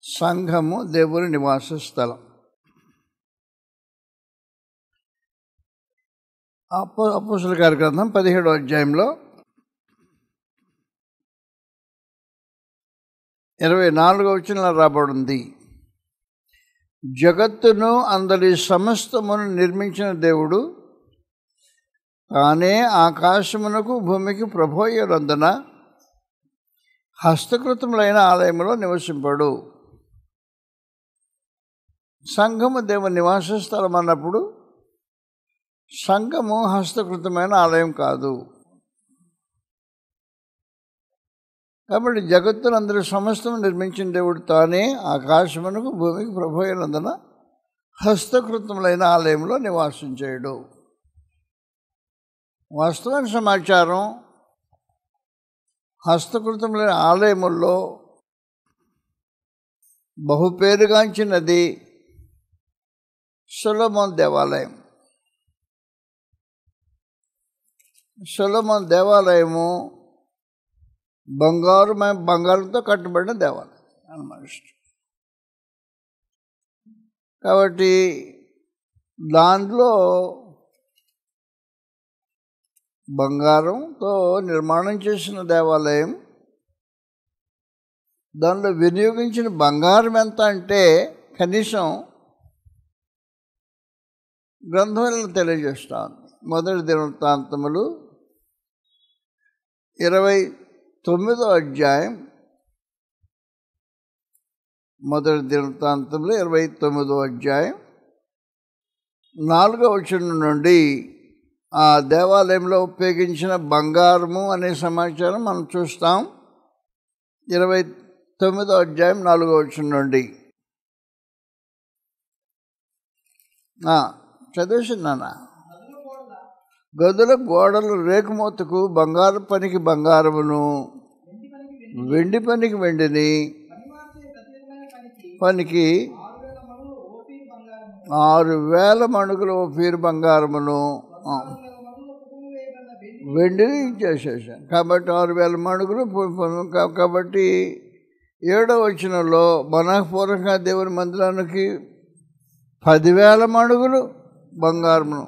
సంఘము దేవుని నివాస స్థలం. అపోస్తలుల కార్యగ్రంథం 17వ అధ్యాయంలో 24వ వచనంలో రాబడింది, జగత్తును అందరి సమస్తమును నిర్మించిన దేవుడు తానే ఆకాశమునకు భూమికి ప్రభువయ్యున్నందున హస్తకృతములైన ఆలయములో నివసింపడు. సంఘము దేవుని నివాస స్థలం అన్నప్పుడు సంఘము హస్తకృతమైన ఆలయం కాదు. కాబట్టి జగత్తునందరూ సమస్తం నిర్మించిన దేవుడు తానే ఆకాశమునకు భూమికి ప్రభువు అయినందున హస్తకృతములైన ఆలయంలో నివాసం చేయడు. వాస్తవానికి సమాచారం, హస్తకృతములైన ఆలయముల్లో బహుపేరుగాంచినది సొలొమోను దేవాలయం. సొలొమోను దేవాలయము బంగారంతో కట్టబడిన దేవాలయం అన్నమాట. కాబట్టి దాంట్లో బంగారంతో నిర్మాణం చేసిన దేవాలయం, దానిలో వినియోగించిన బంగారం ఎంత అంటే కనీసం గ్రంథంలో తెలియజేస్తాను. మొదటి దినవృత్తాంతములు 29వ అధ్యాయం, మొదటి దినవృత్తాంతములు 29వ అధ్యాయం 4వ వచనం నుండి ఆ దేవాలయంలో ఉపయోగించిన బంగారము అనే సమాచారం మనం చూస్తాం. 29వ అధ్యాయం 4వ వచనం నుండి చదివేసినానా. గదుల గోడలు రేకుమూతకు బంగారు పనికి బంగారమును, వెండి పనికి వెండిని, పనికి 6,000 మణుగులు ఓఫీరు బంగారమును, వెండిని చేసేసాను. కాబట్టి 6,000 మణుగులు. కాబట్టి 7వ వచనంలో మనఃపూర్వకంగా దేవుని మందిరానికి 10,000 మణుగులు బంగారమును,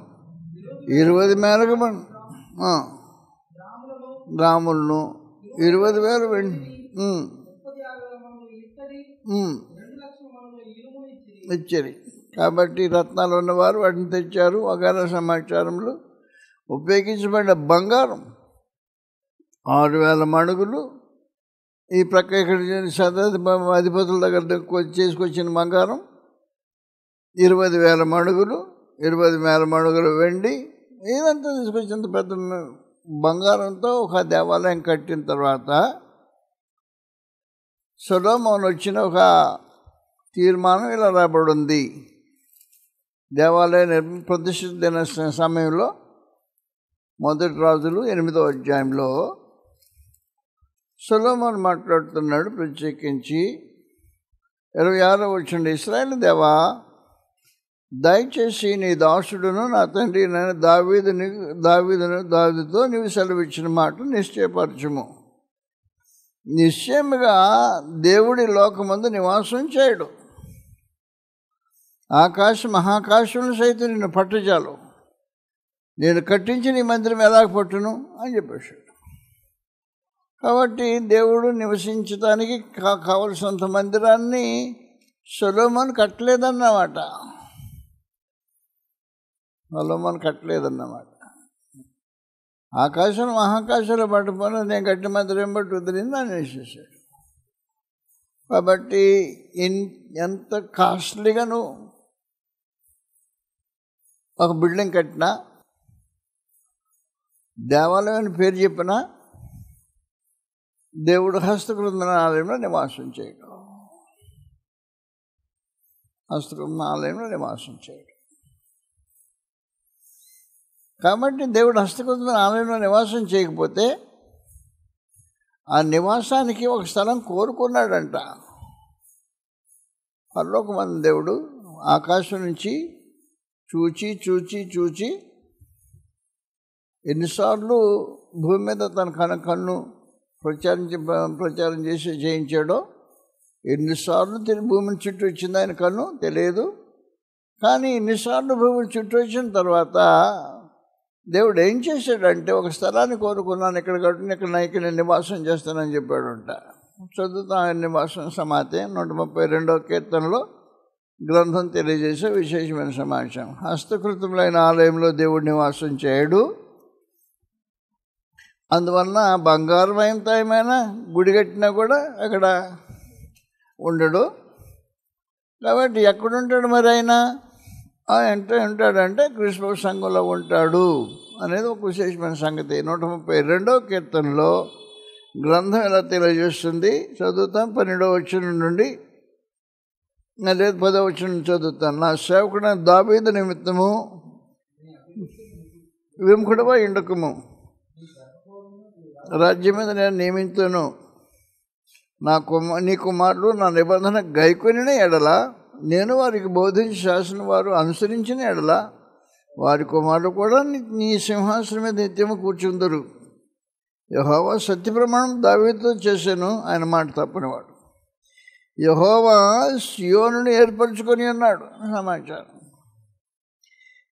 20,000 గ్రాములను, 20,000 వెండి ఇచ్చారు. కాబట్టి రత్నాలు ఉన్నవారు వాటిని తెచ్చారు. వగైరా సమాచారంలో ఉపయోగించబడిన బంగారం 6,000 మణుగులు. ఈ ప్రక్క ఇక్కడ అధిపతుల దగ్గర చేసుకొచ్చిన బంగారం 20,000 మణుగులు, 20,000 మణుగులు వెండి. ఇదంతా తీసుకొచ్చేంత పెద్ద బంగారంతో ఒక దేవాలయం కట్టిన తర్వాత సొలొమోను వచ్చిన ఒక తీర్మానం ఇలా రాబడింది. దేవాలయం ప్రతిష్ఠిత సమయంలో మొదటి రాజులు 8వ అధ్యాయంలో సొలొమోను మాట్లాడుతున్నాడు. ప్రత్యేకించి 26వ వచనం, ఇశ్రాయేలు దేవా, దయచేసి నీ దాసుడును నా తండ్రి నేను దావీదుతో నీవు సెలవిచ్చిన మాట నిశ్చయపరచుము. నిశ్చయముగా దేవుడి లోకమందు నివాసం చేయడు. మహాకాశములు సైతం నిన్ను పట్టుచాలు. నేను కట్టించిన ఈ మందిరం ఎలాగ పట్టును అని చెప్పేశాడు. కాబట్టి దేవుడు నివసించడానికి కావలసినంత మందిరాన్ని సొలొమోను కట్టలేదన్నమాట. మహాకాశంలో పట్టుకొని నేను కట్టిన మందిరం బట్టి వదిలింది అని వేసేసాడు. కాబట్టి ఎంత కాస్ట్లీగా నువ్వు ఒక బిల్డింగ్ కట్టినా, దేవాలయం అని పేరు చెప్పినా, దేవుడు హస్తకృతమైన ఆలయంలో నివాసం చేయడు. కాబట్టి దేవుడు హస్తకృతమైన ఆలయంలో నివాసం చేయకపోతే ఆ నివాసానికి ఒక స్థలం కోరుకున్నాడంట. పరలోకమందు దేవుడు ఆకాశం నుంచి చూచి ఎన్నిసార్లు భూమి మీద తన కన్ను ప్రచారం చేయించాడో ఎన్నిసార్లు తిరిగి భూమిని చుట్టూ వచ్చింది ఆయన కన్ను తెలియదు. కానీ ఇన్నిసార్లు భూమిని చుట్టూ వచ్చిన తర్వాత దేవుడు ఏం చేశాడంటే, ఒక స్థలాన్ని కోరుకున్నాను, ఇక్కడ కట్టుకుని ఇక్కడ నేను నివాసం చేస్తానని చెప్పాడుంట. చదువుతాం నివాసం సమాతే 132వ కీర్తనలో గ్రంథం తెలియజేసే విశేషమైన సమాచారం. హస్తకృతములైన ఆలయంలో దేవుడు నివాసం చేయడు. అందువలన బంగారమైనంత ఏమైనా గుడి కట్టినా కూడా అక్కడ ఉండడు. కాబట్టి ఎక్కడుంటాడు మరి ఆయన అంటే ఉంటాడంటే క్రీస్తు సంఘంలో ఉంటాడు అనేది ఒక విశేషమైన సంగతి. 132వ కీర్తనలో గ్రంథం ఎలా తెలియజేస్తుంది చదువుతాం. 12వ వచనం నుండి లేదు 10వ వచనం చదువుతాను. నా సేవకుడైన దావీదు నిమిత్తము విముఖుడవై ఉండకము, రాజ్యం మీద నేను నియమించును. నీ కుమారులు నా నిబంధన గైకొనిన ఎడల, నేను వారికి బోధించి శాసన వారు అనుసరించిన ఎడల, వారి కుమారులు కూడా నీ సింహాసనం మీద నిత్యము కూర్చుందరు. యెహోవా సత్యప్రమాణం దావీదుతో చేశాను, ఆయన మాట తప్పనివాడు. యెహోవా సియోనుని ఏర్పరచుకొని ఉన్నాడు సమాచారం.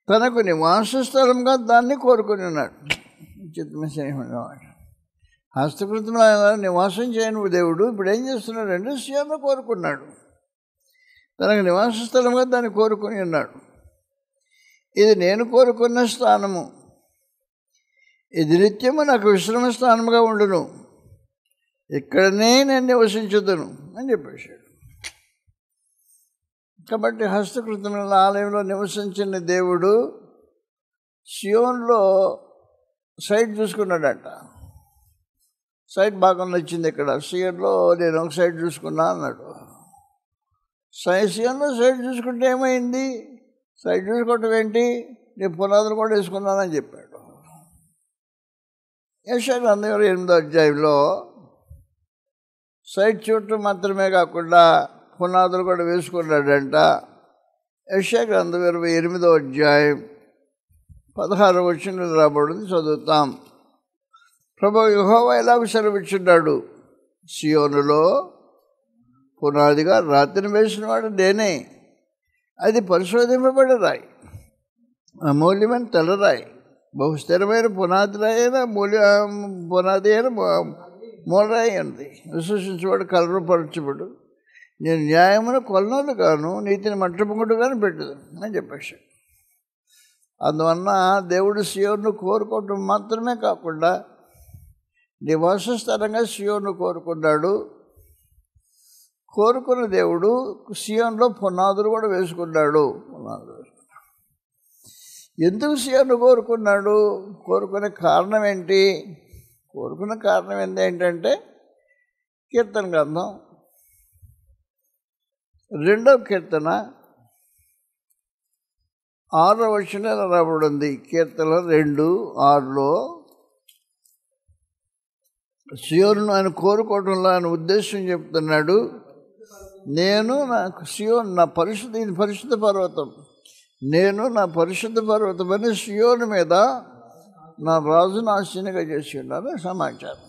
తనకు నివాస స్థలంగా దాన్ని కోరుకొని ఉన్నాడు. హస్తకృతంలో నివాసం చేయని దేవుడు ఇప్పుడు ఏం చేస్తున్నాడంటే సియోను కోరుకున్నాడు, తనకు నివాస స్థలంగా దాన్ని కోరుకొని ఉన్నాడు. ఇది నేను కోరుకున్న స్థానము, ఇది నిత్యము నాకు విశ్రమ స్థానముగా ఉండును, ఇక్కడనే నేను నివసించుదును అని చెప్పేశాడు. కాబట్టి హస్తకృతముల ఆలయంలో నివసించిన దేవుడు సియోన్లో సైట్ చూసుకున్నాడట. సైట్ బాగా నచ్చింది. ఇక్కడ సియోన్లో నేను ఒక సైట్ చూసుకున్నా అన్నాడు. సియోన్లో సైట్ చూసుకుంటే ఏమైంది? సైట్ చూసుకోవటం ఏంటి, నేను పునాదులు కూడా వేసుకున్నానని చెప్పాడు. యెషయా గ్రంథం 8వ అధ్యాయంలో సైట్ చూడటం మాత్రమే కాకుండా పునాదులు కూడా వేసుకున్నాడంట. యెషయా గ్రంథం 28వ అధ్యాయం 16వ వచనం రాబడింది, చదువుతాం. ప్రభువు యెహోవా ఎలాగ సెలవిచ్చున్నాడు, సియోనులో పునాదిగా రాతిని వేసినవాడు నేనే. అది పరిశోధింపబడి రాయి, అమూల్యమైన తెల్లరాయి, బహుస్థిరమైన పునాది రాయి అయినా పునాది అయిన మూలరాయి ఉంది. విశ్వసించేవాడు కలవరపరచబడు. నేను న్యాయమును కొలనోలు గాను నీతిని మట్టపుంగుడు కానీ పెట్టదు అని చెప్పేశాడు. అందువలన దేవుడు సియోను కోరుకోవటం మాత్రమే కాకుండా నివాస స్థలంగా సియోను కోరుకున్నాడు. కోరుకున్న దేవుడు సియోనులో పునాదులు కూడా వేసుకున్నాడు. ఎందుకు సియోను కోరుకున్నాడు? కోరుకునే కారణం ఏంటి? కోరుకున్న కారణం ఏంటంటే కీర్తన గ్రంథం 2వ కీర్తన 6వ వచనం రాబడింది. కీర్తన 2:6లో సియోనును ఆయన కోరుకోవడంలో ఆయన ఉద్దేశం చెప్తున్నాడు. నేను నాకు సియోను నా పరిశుద్ధ పర్వతం, నేను నా పరిశుద్ధ పర్వతమని సియోను మీద నా రాజును ఆశీనుగా చేసి ఉన్నాను సమాచారం.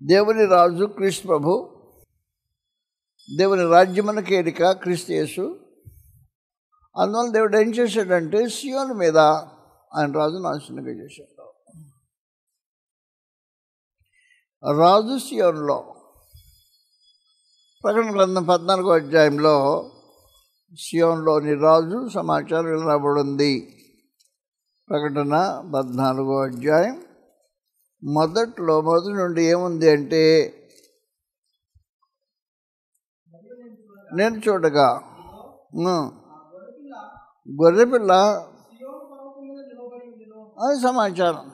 దేవుని రాజు క్రీస్తు ప్రభు, దేవుని రాజ్యమున కేరిక క్రీస్తు యేసు. అందువల్ల దేవుడు ఏం చేశాడంటే సియోను మీద ఆయన రాజును ఆశీనుగా చేశాడు. రాజు సియోనులో ప్రకటన గ్రంథం 14వ అధ్యాయంలో సియోనులోని రాజు సమాచారం రాబడింది. ప్రకటన 14వ అధ్యాయం మొదటి నుండి ఏముంది అంటే, నేను చూడగా గొర్రెపిల్ల అది సమాచారం.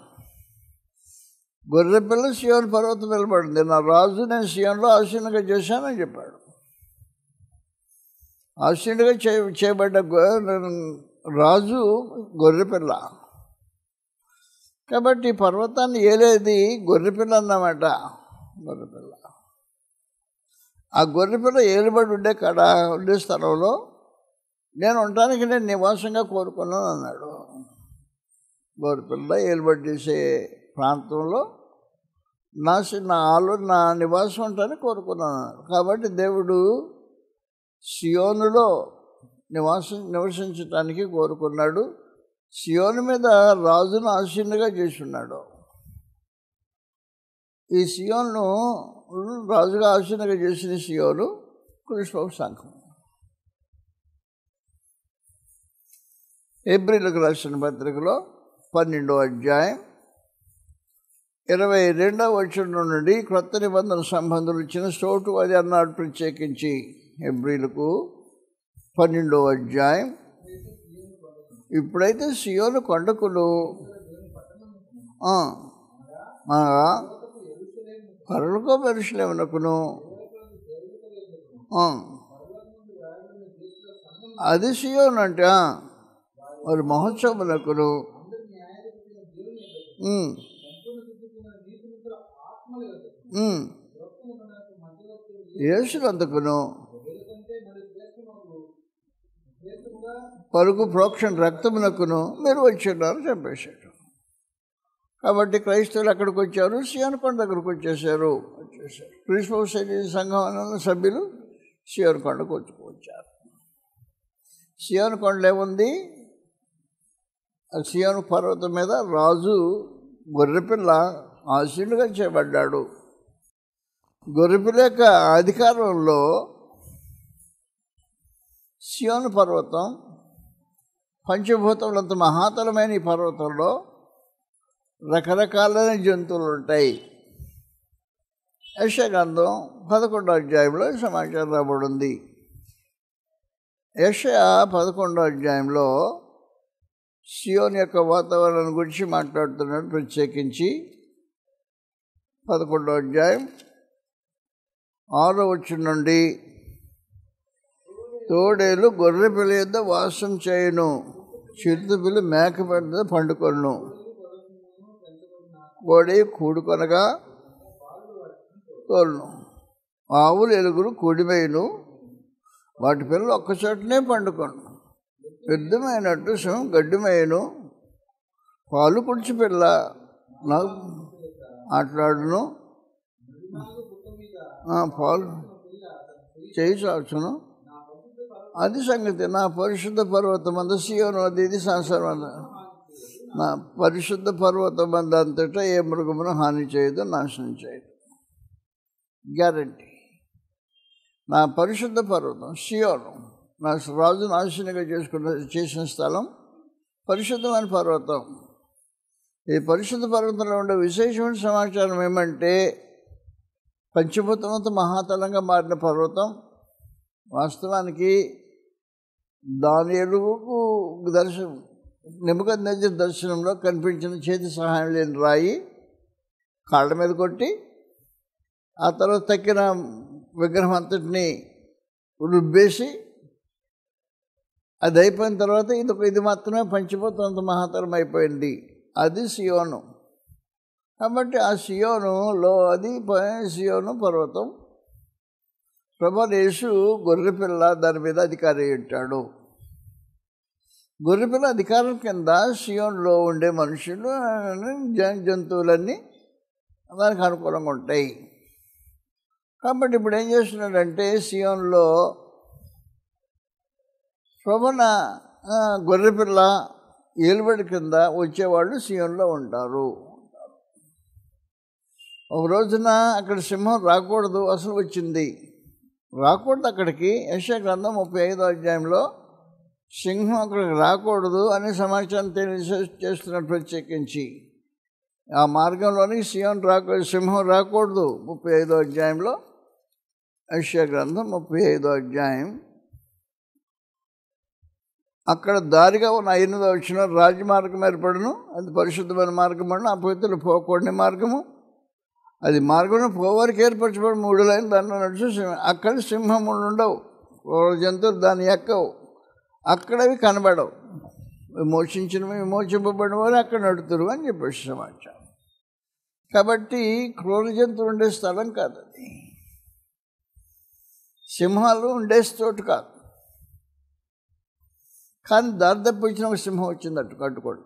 గొర్రెపిల్ల సియోను పర్వతం నిలబడింది. నా రాజు నేను సియోనులో ఆశీనుగా చేశానని చెప్పాడు. ఆశీనుగా చేయబడ్డ రాజు గొర్రెపిల్ల. కాబట్టి పర్వతాన్ని ఏలేది గొర్రెపిల్ల అన్నమాట. గొర్రెపిల్ల ఆ గొర్రెపిల్ల ఏలుబడి ఉండే స్థలంలో నేను ఉండటానికి నేను నివాసంగా కోరుకున్నాను అన్నాడు. గొర్రెపిల్ల ఏలుబడి చేసే ప్రాంతంలో నా నివాసం ఉంటానని కోరుకున్నాను. కాబట్టి దేవుడు సియోనులో నివసించటానికి కోరుకున్నాడు. సియోను మీద రాజును ఆసీనుగా చేసున్నాడు. ఈ సియోను రాజుగా ఆసీనుగా చేసిన సియోను క్రీస్తు సంఘం. హెబ్రీయులకు రాసిన పత్రికలో 12వ అధ్యాయం 22వ వచనం నుండి క్రొత్త నిబంధన సంబంధులు ఇచ్చిన చోటు అది అన్నాడు. ప్రత్యేకించి హెబ్రీయులకు 12వ అధ్యాయం, ఇప్పుడైతే సియోను కొండకులు పరలోక యెరూషలేమునకును అది సియోను అంటే మరి మహోత్సవమునకును యేసునందుకును పరుగు ప్రోక్షణ రక్తమునకును మీరు వచ్చున్నారు చెప్పేశాడు. కాబట్టి క్రైస్తవులు అక్కడికి వచ్చారు, సియోను కొండ దగ్గరకు వచ్చేసారు. క్రీస్తు సంఘం సభ్యులు సియోను కొండకు వచ్చారు. సియోను కొండలో ఏముంది? సియోను పర్వతం మీద రాజు గొర్రెపిల్ల ఆసీనుగా చేయబడ్డాడు. గొర్రెపిల్ల యొక్క అధికారంలో సియోను పర్వతం పంచభూతములంత మహాతరమైన ఈ పర్వతంలో రకరకాలైన జంతువులు ఉంటాయి. యెషయా గ్రంథం 11వ అధ్యాయంలో సమాచారం రాబడింది. యెషయా 11వ అధ్యాయంలో సియోను యొక్క వాతావరణం గురించి మాట్లాడుతున్నాడు. ప్రత్యేకించి 11వ అధ్యాయం 6వ వచనం నుండి తోడేలు గొర్రె పిల్ల యొద్ద వాసం చేయును, చిరుతపిల్లి మేక మీద పండుకొను, కోడి కూడుకొనగా తోలును, ఆవులు ఎలుగులు కూడిమేయును, వాటి పిల్లలు ఒక్కచోటనే పండుకొను, పెద్దమైనట్టు సింహం గడ్డిమేయును, పాలు కుడిచి పిల్ల నాకు మాట్లాడును, పాలు చేయి చాచును. అది సంగతి. నా పరిశుద్ధ పర్వతం అంత సియోను అది ఇది సంవత్సరం నా పరిశుద్ధ పర్వతం అంత అంతటా ఏ మృగమును హాని చేయదు, నాశనం చేయదు. గ్యారంటీ. నా పరిశుద్ధ పర్వతం సియోను, నా రాజు నాశనంగా చేసిన స్థలం పరిశుద్ధమైన పర్వతం. ఈ పరిశుద్ధ పర్వతంలో ఉండే విశేషమైన సమాచారం ఏమంటే పంచభూతమంతా మహాతలంగా మారిన పర్వతం. వాస్తవానికి దానియేలుకు నెబుకద్నెజర్ దర్శనంలో కనిపించిన చేతి సహాయం లేని రాయి కాళ్ళ మీద కొట్టి ఆ తర్వాత తక్కిన విగ్రహం అంతటిని రుబ్బేసి అది అయిపోయిన తర్వాత ఇది మాత్రమే పంచిపోతం అంత మహాతరం అయిపోయింది. అది సియోను. కాబట్టి ఆ సియోనులో సియోను పర్వతం. ప్రభువైన యేసు గొర్రెపిల్ల దాని మీద అధికారి ఉంటాడు. గొర్రెపిల్ల అధికారం కింద సియోనులో ఉండే మనుషులు జంతువులన్నీ దానికి అనుకూలంగా ఉంటాయి. కాబట్టి ఇప్పుడు ఏం చేస్తున్నాడంటే సియోనులో ప్రభువైన గొర్రెపిల్ల ఏలుబడి కింద వచ్చేవాళ్ళు సియోనులో ఉంటారు. ఒక రోజున అక్కడ సింహం రాకూడదు, అసలు వచ్చింది రాకూడదు అక్కడికి. యెషయా గ్రంథం 35వ అధ్యాయంలో సింహం అక్కడికి రాకూడదు అనే సమాచారం చేస్తున్నట్టు ప్రత్యేకించి ఆ మార్గంలోని సింహం రాకూడదు. 35వ అధ్యాయంలో యెషయా గ్రంథం 35వ అధ్యాయం అక్కడ దారిగా ఉన్న 8వ వచనం రాజమార్గం ఏర్పడును, అది పరిశుద్ధమైన మార్గం, అపవిత్రులు పోకూడని మార్గము, అది మార్గం పోవారికి ఏర్పరచబడి 3 లైన్లు దాంట్లో నడుచు. అక్కడ సింహములు ఉండవు, జంతువులు దాన్ని ఎక్కవు, అక్కడవి కనబడవు, విమోచింపబడిన వారు అక్కడ నడుతురు అని చెప్పేసి సమాచారం. కాబట్టి క్రూర జంతువులు ఉండే స్థలం కాదు అది, సింహాలు ఉండే చోటు కాదు. కానీ దారి తప్పి వచ్చిన ఒక సింహం వచ్చింది అటు కట్టుకోండి.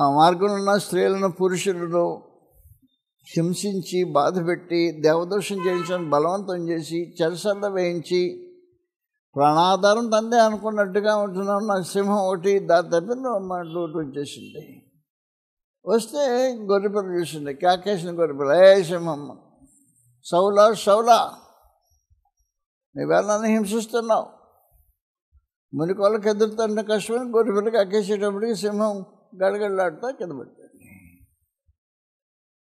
ఆ మార్గంలో ఉన్న స్త్రీలను పురుషులను హింసించి బాధపెట్టి దేవదోషం చేయించడానికి బలవంతం చేసి చెరసల్ల వేయించి ప్రాణాధారం తందే అనుకున్నట్టుగా ఉంటున్నాం. నా సింహం ఒకటి దాని తప్పిన మాటలు వచ్చేసింది. వస్తే గొర్రెపిల్ల చూసింది, కేకేసిన గొర్రెపిల్ల, ఏ సింహం, సౌలా సౌలా నువ్వేళ నన్ను హింసిస్తున్నావు, మునికోళ్ళకి ఎదురుతున్న కష్టమని గొర్రెపిల్లకి అక్కేసేటప్పటికి సింహం గడగడలాడుతా కింద పెట్టాడు.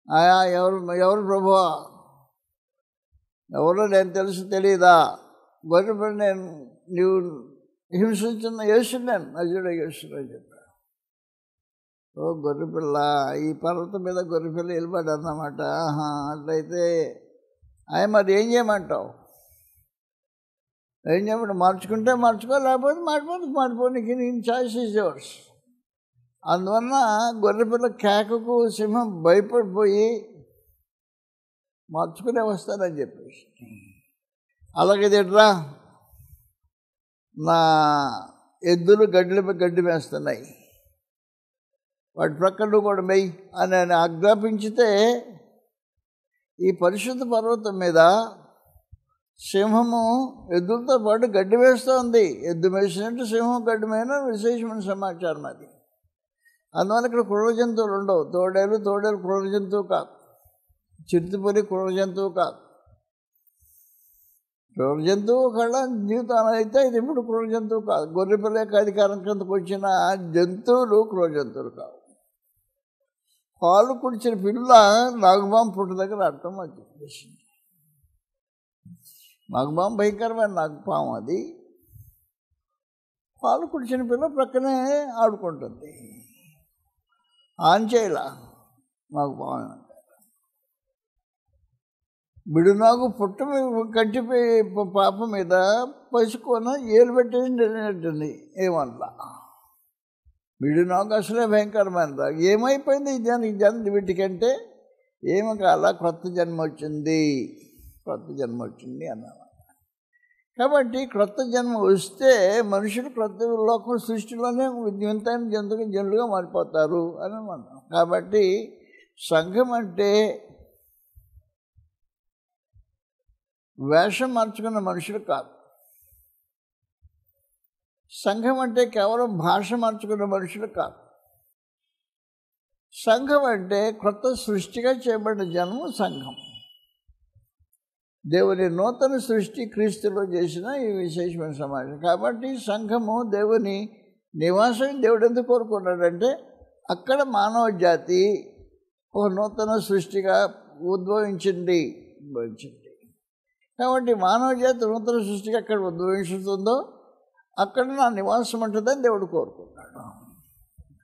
ఆయా ఎవరు ప్రభువా, ఎవరో నేను తెలుసు తెలియదా, గొర్రెపిల్ల నేను నీవు హింసించిన యేసు, నేను నజరుడైన యేసు అని చెప్పాడు. ఓ గొర్రెపిల్ల, ఈ పర్వతం మీద గొర్రెపిల్ల నిలబడి అన్నమాట. అట్లయితే ఆయన మరి ఏం చేయమంటావు? ఏం చేయమంటావు? మార్చుకుంటే మార్చుకో, లేకపోతే మాడిపోనికి నేను చాయిస్ ఈజ్ యువర్స్. అందువల్ల గొర్రెపిల్ల కేకకు సింహం భయపడిపోయి మార్చుకునే వస్తానని చెప్పేసి, అలాగే తిట్రా, నా ఎద్దులు గడ్డి వేస్తున్నాయి, వాటి ప్రక్కన కూడా మెయ్యి అని ఆయన ఆజ్ఞాపించితే ఈ పరిశుద్ధ పర్వతం మీద సింహము ఎద్దులతో పాటు గడ్డి వేస్తూ ఉంది. ఎద్దు వేసినట్టు సింహం గడ్డి మీద విశేషమైన సమాచారం అది. అందువల్ల ఇక్కడ క్రూర జంతువులు ఉండవు. తోడేలు క్రూర జంతువు కాదు, చిరుతపులి క్రూర జంతువు కాదు. క్రూర జంతువు కళ్ళ జీవితం అయితే ఇది ఇప్పుడు క్రూర జంతువు కాదు. గొర్రెపిల్ల యొక్క అధికారం కిందకు వచ్చిన జంతువులు క్రూర జంతువులు కావు. పాలు కుడిచిన పిల్ల నాగుబాం పుట్టు దగ్గర అర్థం అది చేసింది. నాగుబాం భయంకరమైన నాగుపాము అది. పాలు కుడిచిన పిల్ల ప్రక్కనే ఆడుకుంటుంది. ఆంచేలా నాగుపాము బిడునాగు పుట్ట కంటిపై పాప మీద పసుకొని ఏలు పెట్టేసి నిలినట్టుంది. ఏమన్నా బిడునాగు అసలే భయంకరమైన ఏమైపోయింది దానికి వీటికంటే ఏమి కాల కొత్త జన్మ వచ్చింది అన్నమాట. కాబట్టి క్రొత్త జన్మ వస్తే మనుషులు క్రొత్త లోకం సృష్టిలోనే వింతైన జనులుగా మారిపోతారు అని అన్నాం. కాబట్టి సంఘం అంటే వేషం మార్చుకున్న మనుషులు కాదు. సంఘం అంటే కేవలం భాష మార్చుకున్న మనుషులు కాదు. సంఘం అంటే క్రొత్త సృష్టిగా చేయబడిన జన్మ సంఘం. దేవుని నూతన సృష్టి క్రీస్తులో చేసిన ఈ విశేషమైన సమాజం. కాబట్టి సంఘము దేవుని నివాసం దేవుడు ఎందుకు కోరుకున్నాడంటే అక్కడ మానవ జాతి ఒక నూతన సృష్టిగా ఉద్భవించింది. కాబట్టి మానవ జాతి నూతన సృష్టిగా అక్కడ ఉద్భవిస్తుందో అక్కడ నా నివాసం ఉంటుందని దేవుడు కోరుకున్నాడు.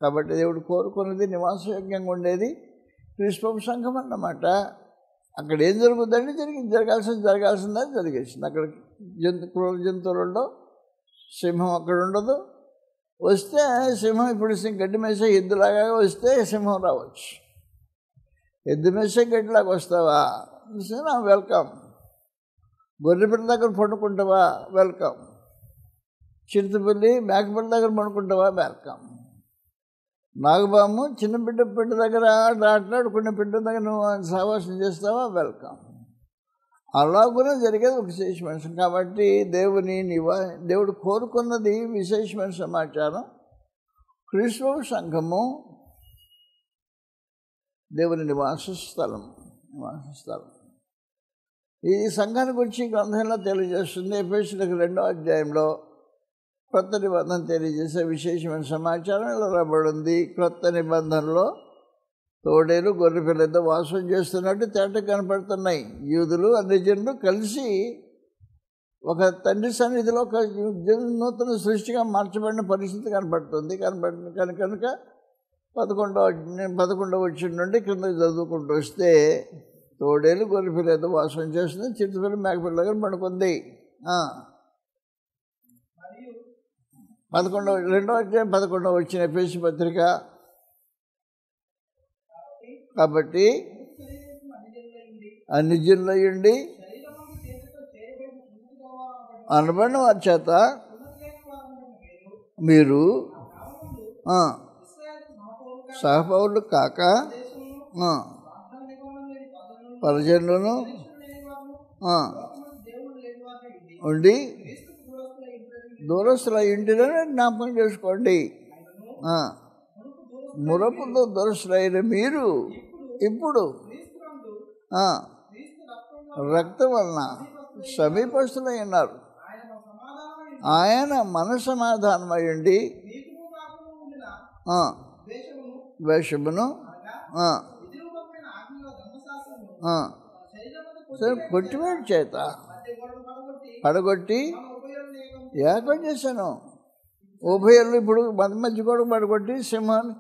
కాబట్టి దేవుడు కోరుకున్నది నివాసయోగ్యంగా ఉండేది క్రీస్తు సంఘం అన్నమాట. అక్కడ ఏం జరుగుతుందంటే జరగాల్సిందని జరిగేసింది. అక్కడ క్రూర జంతువులు ఉండవు, సింహం అక్కడ ఉండదు. వస్తే సింహం ఇప్పుడు గడ్డి మేసే ఎద్దులాగా వస్తే సింహం రావచ్చు. ఎద్దు మేసే గడ్డిలాగా వస్తావా, వెల్కమ్. గొర్రెపిల్ల దగ్గర పడుకుంటావా, వెల్కమ్. చిరుతపల్లి మేకపిల్ల దగ్గర పడుకుంటావా, వెల్కమ్. నాగబాము చిన్న బిడ్డ దగ్గర ఆటలాడుకునే బిడ్డ దగ్గర నువ్వు సహవాసం చేస్తావా, వెల్కమ్. అలా కూడా జరిగేది ఒక విశేషమైన. కాబట్టి దేవుడు కోరుకున్నది విశేషమైన సమాచారం. క్రీస్తు సంఘము దేవుని నివాస స్థలం. ఈ సంఘాన్ని గురించి గ్రంథంలో తెలియజేస్తుంది. ఎఫెసీయులకు 2వ అధ్యాయంలో క్రొత్త నిబంధన తెలియజేసే విశేషమైన సమాచారం ఇలా రాబడింది. క్రొత్త నిబంధనలో తోడేలు గొర్రెపిల్లతో వాసం చేస్తున్నట్టు తేట కనపడుతున్నాయి. యూదులు అన్ని జనులు కలిసి ఒక తండ్రి సన్నిధిలో ఒక నూతన సృష్టిగా మార్చబడిన పరిస్థితి కనపడుతుంది. కనుక 11వ వచనం నుండి కింద చదువుకుంటూ వస్తే తోడేలు గొర్రెపిల్లతో వాసం చేస్తుంది, చిరుతపిల్ల మేకపిల్ల దగ్గర పడుకుంది. 2వ అధ్యాయం 11వ వచ్చిన ఎఫెసీ పత్రిక. కాబట్టి అన్ని జనులయ్యుండి అనబడిన వారి చేత మీరు సహపౌరులు కాక పరిజనులను ఉండి దూరస్తుల ఇంటిలోనే జ్ఞాపకం చేసుకోండి. మురపుతో దూరస్తులైన మీరు ఇప్పుడు రక్తం వలన సమీపస్తులై ఉన్నారు. ఆయన మన సమాధానమై ఉండి ద్వేషమును కొట్టివేడి చేత పడగొట్టి ఏకం చేశాను. ఉభయలు ఇప్పుడు మధ్య కూడా పడగొట్టి సింహాన్ని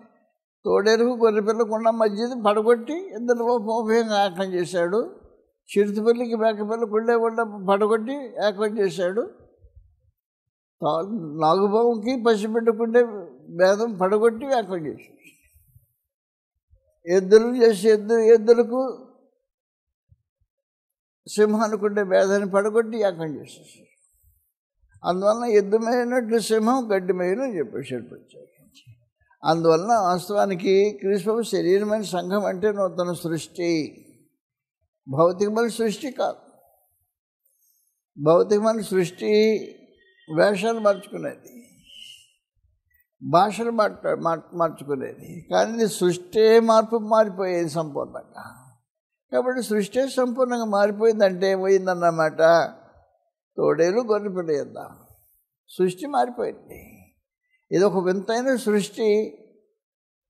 తోడేరుకు గొర్రెపిల్లకు ఉన్న మధ్యది పడగొట్టి ఇద్దరు ఉభయంగా ఏకం చేశాడు. చిరుతపిల్లికి మేకపిల్లకు ఉండే పడగొట్టి ఏకం చేశాడు. నాగుబావుకి పసిబిడ్డకుండే భేదం పడగొట్టి ఏకం చేశాడు. ఎద్దులు చేసి ఎద్దులకు సింహానికి ఉండే భేదాన్ని పడగొట్టి ఏకం చేసేసాడు. అందువలన ఎద్దు మేయినట్లు సింహం గడ్డి మేయను చెప్పేసాడు ప్రత్యేకించి. అందువలన వాస్తవానికి క్రీస్తు శరీరమైన సంఘం అంటే నూతన సృష్టి, భౌతికమైన సృష్టి కాదు. భౌతికమైన సృష్టి వేషాలు మార్చుకునేది, భాషలు మార్చుకునేది. కానీ సృష్టి మారిపోయేది సంపూర్ణంగా. కాబట్టి సృష్టి సంపూర్ణంగా మారిపోయిందంటే పోయిందన్నమాట. తోడేలు గొర్రెపిల్ల చేద్దాం, సృష్టి మారిపోయింది. ఇది ఒక వింతైన సృష్టి.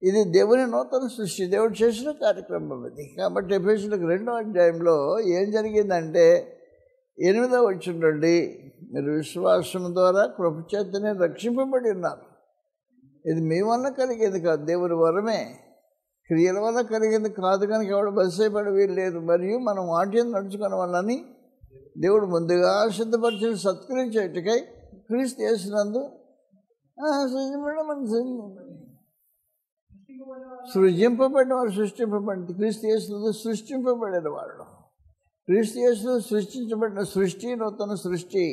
ఇది దేవుని నూతన సృష్టి, దేవుడు చేసిన కార్యక్రమం ఇది. కాబట్టి ఎఫెసీయులకు 2వ అధ్యాయంలో ఏం జరిగిందంటే 8వ వచనం నుండి మీరు విశ్వాసం ద్వారా కృపచేతనే రక్షింపబడి ఉన్నారు. ఇది మీ వల్ల కలిగేది కాదు, దేవుని వరమే. క్రియల వల్ల కలిగేది కాదు కనుక ఎవడు బస్సైపడి వీలు లేదు. మరియు మనం వాటిని నడుచుకున్న వాళ్ళని దేవుడు ముందుగా సిద్ధపరిచిన సత్కరించేటికై క్రీస్తు యేసునందు సృజింపబడిన వారు, సృష్టింపబడి క్రీస్తు యేసునందు సృష్టింపబడిన వాళ్ళు. క్రీస్తు యేసులో సృష్టించబడిన సృష్టి నూతన సృష్టి.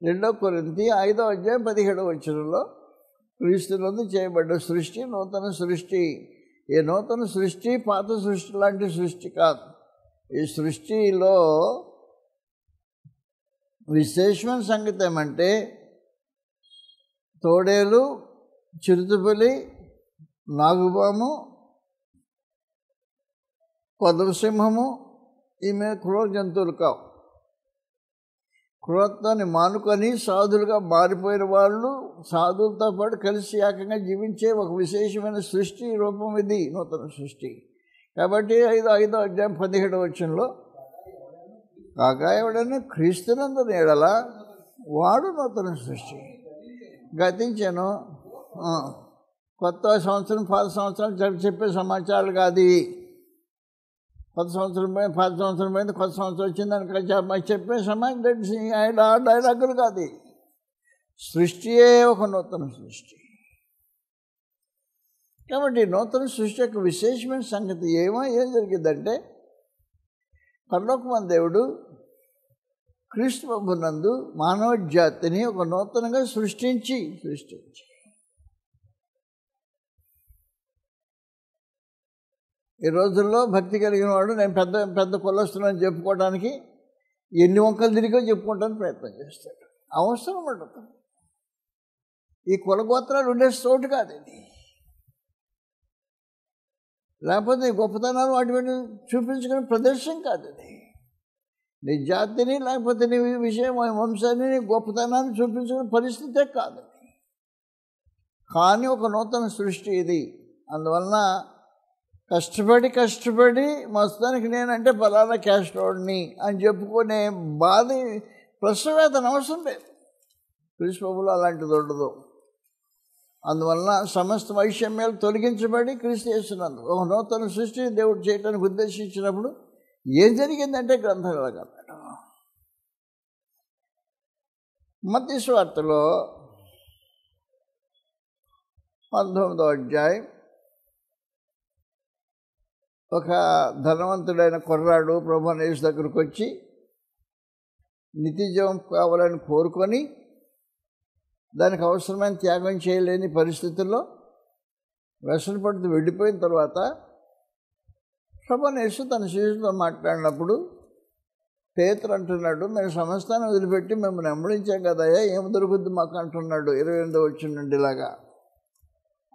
2 కొరింథీ 5వ అధ్యాయం 17వ వచనంలో క్రీస్తునందు చేయబడ్డ సృష్టి నూతన సృష్టి. ఈ నూతన సృష్టి పాత సృష్టి లాంటి సృష్టి కాదు. ఈ సృష్టిలో విశేషమైన సంగతి ఏమంటే తోడేలు, చిరుతపులి, నాగుపాము, కొదవసింహము ఈమె క్రూర జంతువులు కావు. క్రూరత్వాన్ని మానుకొని సాధులుగా మారిపోయిన వాళ్ళు సాధువులతో పాటు కలిసి ఏకంగా జీవించే ఒక విశేషమైన సృష్టి రూపం ఇది నూతన సృష్టి. కాబట్టి 5వ అధ్యాయం 17వ వచనంలో కాగా ఎవడైనా క్రీస్తునందు ఎడల వాడు నూతన సృష్టి. గతించాను కొత్త సంవత్సరం పాత సంవత్సరాలు చెప్పే సమాచారాలు కాదు ఇవి. కొత్త సంవత్సరం పోయింది, పాత సంవత్సరం పోయింది, కొత్త సంవత్సరం వచ్చిందని చెప్పే సమాచారం డైలాగులు కాదు. సృష్టియే ఒక నూతన సృష్టి. కాబట్టి నూతన సృష్టి యొక్క విశేషమైన సంగతి ఏం జరిగిందంటే పరలోకమందు దేవుడు క్రీస్తు ప్రభునందు మానవ జాతిని ఒక నూతనంగా సృష్టించి ఈ రోజుల్లో భక్తి కలిగిన వాడు నేను పెద్ద కులస్తున్నాను చెప్పుకోవడానికి ఎన్ని వంకలు తిరిగో చెప్పుకోవడానికి ప్రయత్నం చేస్తాడు. అవసరం ఉండదు. ఈ కులగోత్రాలు ఉండే చోటు కాదు ఇది. లేకపోతే గొప్పతనాలు వాటి చూపించుకునే ప్రదర్శన కాదు ఇది. నీ జాతిని లేకపోతే నీ విషయం వంశాన్ని నీ గొప్పతనాన్ని చూపించుకునే పరిస్థితే కాదు. కానీ ఒక నూతన సృష్టి ఇది. అందువలన కష్టపడి మొత్తానికి నేనంటే ఫలానా క్యాస్ట్ వాడిని అని చెప్పుకునే బాధ ప్రసవేదన అవసరం లేదు. క్రీస్తు ప్రభువులో అలాంటిది ఉండదు. అందువలన సమస్త వైషమ్యాలు తొలగించబడి క్రీస్తు యేసునందు ఒక నూతన సృష్టి దేవుడు చేయడానికి ఉద్దేశించినప్పుడు ఏం జరిగిందంటే గ్రంథాలు కలగడం. మత్తయి సువార్తలో 19వ అధ్యాయం ఒక ధనవంతుడైన కుర్రాడు ప్రభువైన యేసు దగ్గరకు వచ్చి నిత్యజీవం కావాలని కోరుకొని దానికి అవసరమైన త్యాగం చేయలేని పరిస్థితుల్లో వ్యసన పడుతూ వెళ్ళిపోయిన తర్వాత ప్రభువైన యేసు తన శిష్యులతో మాట్లాడినప్పుడు పేతురు అంటున్నాడు, మేము సమస్తాన్ని వదిలిపెట్టి మిమ్మల్ని వెంబడించాం కదయ్యా, ఏం దొరుకుద్ది మాకు అంటున్నాడు 28వ వచనం నుండి ఇలాగా.